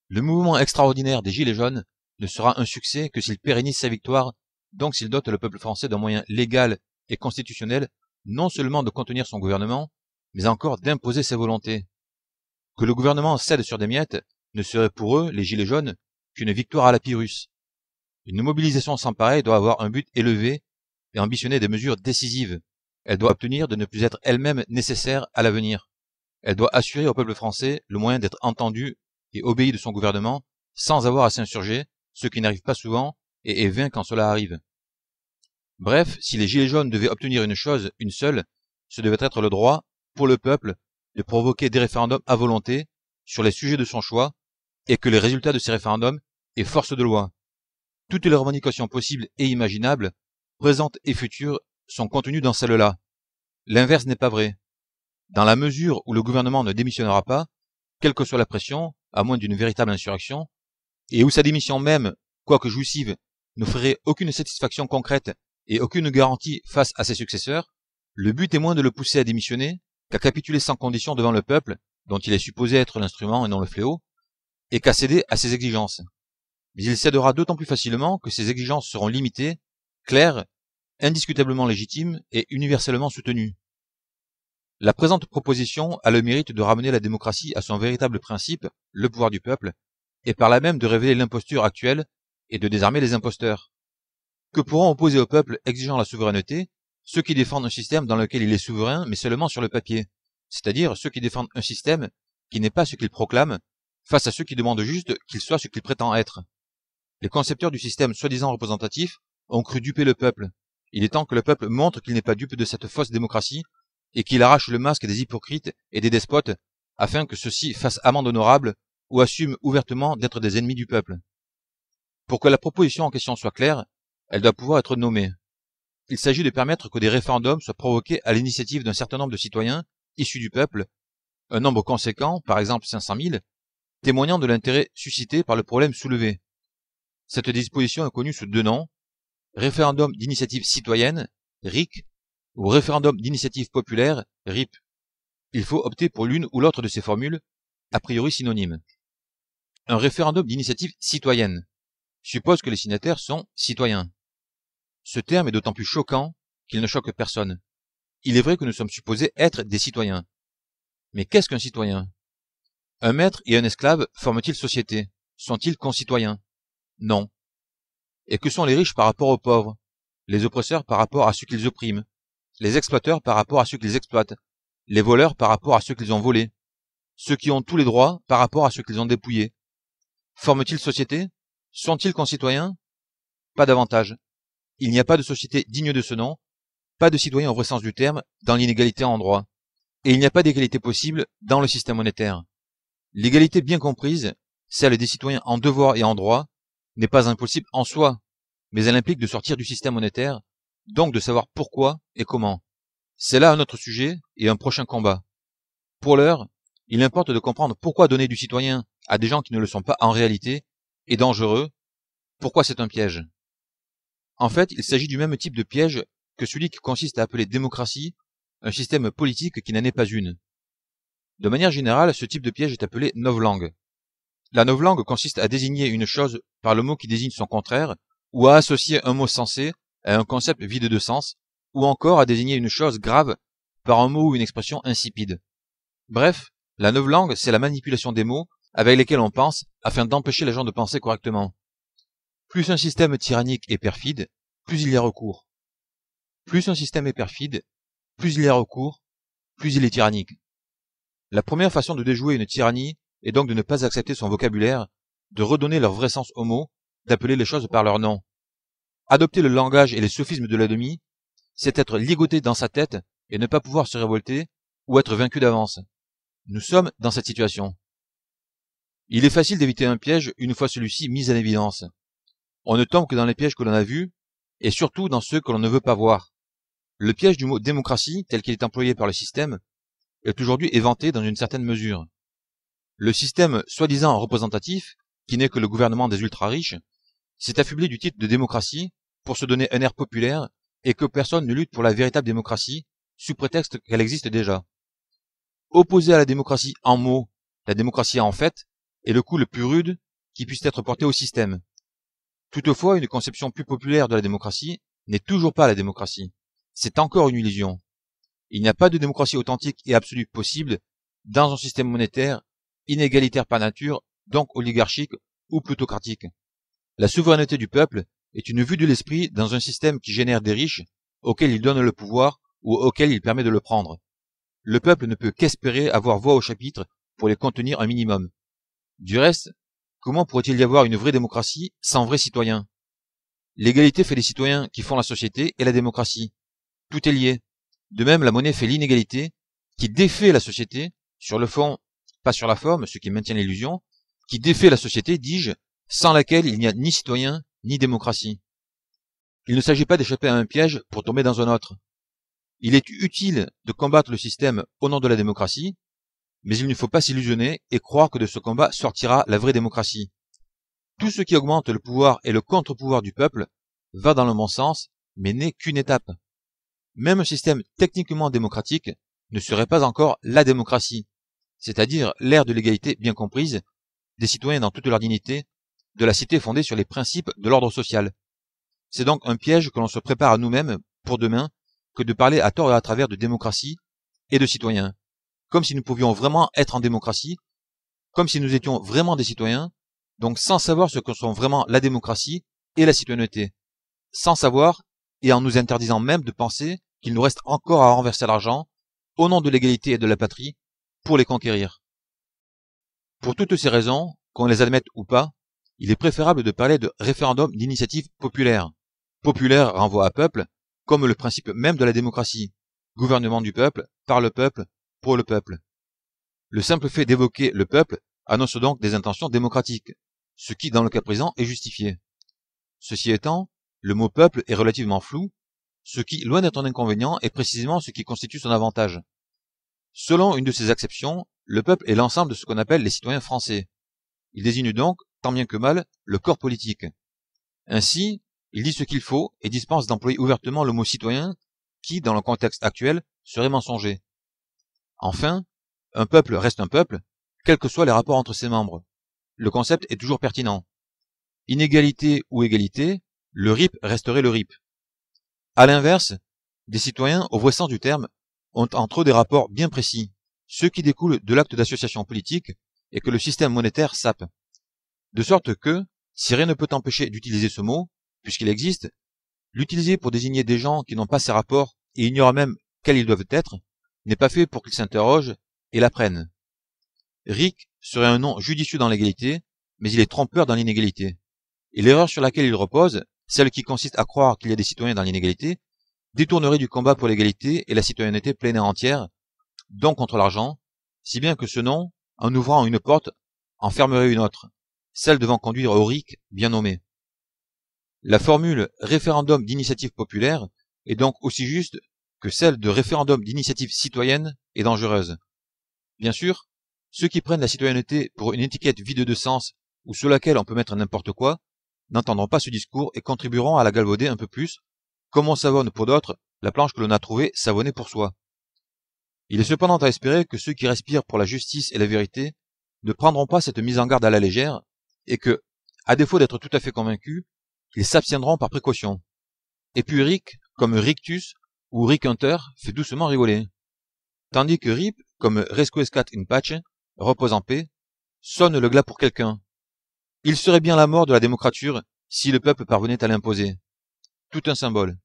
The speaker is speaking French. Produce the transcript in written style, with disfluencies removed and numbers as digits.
Le mouvement extraordinaire des Gilets jaunes ne sera un succès que s'il pérennise sa victoire, donc s'il dote le peuple français d'un moyen légal et constitutionnel non seulement de contenir son gouvernement, mais encore d'imposer ses volontés. Que le gouvernement cède sur des miettes ne serait pour eux, les Gilets jaunes, qu'une victoire à la Pyrrhus. Une mobilisation sans pareil doit avoir un but élevé et ambitionner des mesures décisives. Elle doit obtenir de ne plus être elle-même nécessaire à l'avenir. Elle doit assurer au peuple français le moyen d'être entendu et obéi de son gouvernement sans avoir à s'insurger, ce qui n'arrive pas souvent et est vain quand cela arrive. Bref, si les Gilets jaunes devaient obtenir une chose, une seule, ce devait être le droit, pour le peuple, de provoquer des référendums à volonté sur les sujets de son choix et que les résultats de ces référendums aient force de loi. Toutes les revendications possibles et imaginables, présentes et futures, sont contenues dans celle-là. L'inverse n'est pas vrai. Dans la mesure où le gouvernement ne démissionnera pas, quelle que soit la pression, à moins d'une véritable insurrection, et où sa démission même, quoique jouissive, n'offrirait aucune satisfaction concrète et aucune garantie face à ses successeurs, le but est moins de le pousser à démissionner qu'à capituler sans condition devant le peuple, dont il est supposé être l'instrument et non le fléau, et qu'à céder à ses exigences. Mais il cédera d'autant plus facilement que ces exigences seront limitées, claires, indiscutablement légitimes et universellement soutenues. La présente proposition a le mérite de ramener la démocratie à son véritable principe, le pouvoir du peuple, et par là même de révéler l'imposture actuelle et de désarmer les imposteurs. Que pourront opposer au peuple exigeant la souveraineté ceux qui défendent un système dans lequel il est souverain mais seulement sur le papier, c'est-à-dire ceux qui défendent un système qui n'est pas ce qu'ils proclament, face à ceux qui demandent juste qu'il soit ce qu'il prétend être. Les concepteurs du système soi-disant représentatif ont cru duper le peuple. Il est temps que le peuple montre qu'il n'est pas dupe de cette fausse démocratie et qu'il arrache le masque des hypocrites et des despotes afin que ceux-ci fassent amende honorable ou assument ouvertement d'être des ennemis du peuple. Pour que la proposition en question soit claire, elle doit pouvoir être nommée. Il s'agit de permettre que des référendums soient provoqués à l'initiative d'un certain nombre de citoyens issus du peuple, un nombre conséquent, par exemple 500 000, témoignant de l'intérêt suscité par le problème soulevé. Cette disposition est connue sous deux noms, référendum d'initiative citoyenne, RIC, ou référendum d'initiative populaire, RIP. Il faut opter pour l'une ou l'autre de ces formules, a priori synonymes. Un référendum d'initiative citoyenne suppose que les signataires sont citoyens. Ce terme est d'autant plus choquant qu'il ne choque personne. Il est vrai que nous sommes supposés être des citoyens. Mais qu'est-ce qu'un citoyen? Un maître et un esclave forment-ils société? Sont-ils concitoyens? Non. Et que sont les riches par rapport aux pauvres? Les oppresseurs par rapport à ceux qu'ils oppriment? Les exploiteurs par rapport à ceux qu'ils exploitent? Les voleurs par rapport à ceux qu'ils ont volés? Ceux qui ont tous les droits par rapport à ceux qu'ils ont dépouillés? Forment-ils société? Sont-ils concitoyens? Pas davantage. Il n'y a pas de société digne de ce nom, pas de citoyens au vrai sens du terme dans l'inégalité en droit. Et il n'y a pas d'égalité possible dans le système monétaire. L'égalité bien comprise, celle des citoyens en devoir et en droit, n'est pas impossible en soi, mais elle implique de sortir du système monétaire, donc de savoir pourquoi et comment. C'est là un autre sujet et un prochain combat. Pour l'heure, il importe de comprendre pourquoi donner du citoyen à des gens qui ne le sont pas en réalité est dangereux, pourquoi c'est un piège. En fait, il s'agit du même type de piège que celui qui consiste à appeler démocratie un système politique qui n'en est pas une. De manière générale, ce type de piège est appelé novlangue. La novlangue consiste à désigner une chose par le mot qui désigne son contraire, ou à associer un mot sensé à un concept vide de sens, ou encore à désigner une chose grave par un mot ou une expression insipide. Bref, la novlangue, c'est la manipulation des mots avec lesquels on pense afin d'empêcher les gens de penser correctement. Plus un système tyrannique est perfide, plus il y a recours. Plus un système est perfide, plus il y a recours, plus il est tyrannique. La première façon de déjouer une tyrannie est donc de ne pas accepter son vocabulaire, de redonner leur vrai sens aux mots, d'appeler les choses par leur nom. Adopter le langage et les sophismes de l'ennemi, c'est être ligoté dans sa tête et ne pas pouvoir se révolter ou être vaincu d'avance. Nous sommes dans cette situation. Il est facile d'éviter un piège une fois celui-ci mis en évidence. On ne tombe que dans les pièges que l'on a vus, et surtout dans ceux que l'on ne veut pas voir. Le piège du mot démocratie, tel qu'il est employé par le système, est aujourd'hui éventé dans une certaine mesure. Le système soi-disant représentatif, qui n'est que le gouvernement des ultra-riches, s'est affublé du titre de démocratie pour se donner un air populaire et que personne ne lutte pour la véritable démocratie, sous prétexte qu'elle existe déjà. Opposer à la démocratie en mots, la démocratie en fait, est le coup le plus rude qui puisse être porté au système. Toutefois, une conception plus populaire de la démocratie n'est toujours pas la démocratie. C'est encore une illusion. Il n'y a pas de démocratie authentique et absolue possible dans un système monétaire inégalitaire par nature, donc oligarchique ou plutocratique. La souveraineté du peuple est une vue de l'esprit dans un système qui génère des riches auxquels il donne le pouvoir ou auxquels il permet de le prendre. Le peuple ne peut qu'espérer avoir voix au chapitre pour les contenir un minimum. Du reste, comment pourrait-il y avoir une vraie démocratie sans vrais citoyens? L'égalité fait les citoyens qui font la société et la démocratie. Tout est lié. De même, la monnaie fait l'inégalité qui défait la société, sur le fond, pas sur la forme, ce qui maintient l'illusion, qui défait la société, dis-je, sans laquelle il n'y a ni citoyen ni démocratie. Il ne s'agit pas d'échapper à un piège pour tomber dans un autre. Il est utile de combattre le système au nom de la démocratie, mais il ne faut pas s'illusionner et croire que de ce combat sortira la vraie démocratie. Tout ce qui augmente le pouvoir et le contre-pouvoir du peuple va dans le bon sens, mais n'est qu'une étape. Même un système techniquement démocratique ne serait pas encore la démocratie, c'est-à-dire l'ère de l'égalité bien comprise, des citoyens dans toute leur dignité, de la cité fondée sur les principes de l'ordre social. C'est donc un piège que l'on se prépare à nous-mêmes pour demain que de parler à tort et à travers de démocratie et de citoyens, comme si nous pouvions vraiment être en démocratie, comme si nous étions vraiment des citoyens, donc sans savoir ce que sont vraiment la démocratie et la citoyenneté, sans savoir et en nous interdisant même de penser qu'il nous reste encore à renverser l'argent, au nom de l'égalité et de la patrie, pour les conquérir. Pour toutes ces raisons, qu'on les admette ou pas, il est préférable de parler de référendum d'initiative populaire. Populaire renvoie à peuple, comme le principe même de la démocratie. Gouvernement du peuple, par le peuple, pour le peuple. Le simple fait d'évoquer le peuple annonce donc des intentions démocratiques, ce qui, dans le cas présent, est justifié. Ceci étant, le mot peuple est relativement flou, ce qui, loin d'être un inconvénient, est précisément ce qui constitue son avantage. Selon une de ces acceptions, le peuple est l'ensemble de ce qu'on appelle les citoyens français. Il désigne donc, tant bien que mal, le corps politique. Ainsi, il dit ce qu'il faut et dispense d'employer ouvertement le mot citoyen qui, dans le contexte actuel, serait mensonger. Enfin, un peuple reste un peuple, quels que soient les rapports entre ses membres. Le concept est toujours pertinent. Inégalité ou égalité, le RIP resterait le RIP. À l'inverse, des citoyens, au vrai sens du terme, ont entre eux des rapports bien précis, ceux qui découlent de l'acte d'association politique et que le système monétaire sape. De sorte que, si rien ne peut empêcher d'utiliser ce mot, puisqu'il existe, l'utiliser pour désigner des gens qui n'ont pas ces rapports et ignorent même quels ils doivent être, n'est pas fait pour qu'ils s'interrogent et l'apprennent. RIC serait un nom judicieux dans l'égalité, mais il est trompeur dans l'inégalité. Et l'erreur sur laquelle il repose, celle qui consiste à croire qu'il y a des citoyens dans l'inégalité, détournerait du combat pour l'égalité et la citoyenneté pleine et entière, donc contre l'argent, si bien que ce nom, en ouvrant une porte, en fermerait une autre, celle devant conduire au RIC bien nommé. La formule référendum d'initiative populaire est donc aussi juste que celle de référendum d'initiative citoyenne est dangereuse. Bien sûr, ceux qui prennent la citoyenneté pour une étiquette vide de sens ou sous laquelle on peut mettre n'importe quoi, n'entendront pas ce discours et contribueront à la galvauder un peu plus, comme on savonne pour d'autres la planche que l'on a trouvée savonnée pour soi. Il est cependant à espérer que ceux qui respirent pour la justice et la vérité ne prendront pas cette mise en garde à la légère, et que, à défaut d'être tout à fait convaincus, ils s'abstiendront par précaution. Et puis RIC, comme rictus ou Ric Hunter, fait doucement rigoler. Tandis que RIP, comme Resquiescat in pace, repose en paix, sonne le glas pour quelqu'un. Il serait bien la mort de la démocrature si le peuple parvenait à l'imposer. Tout un symbole.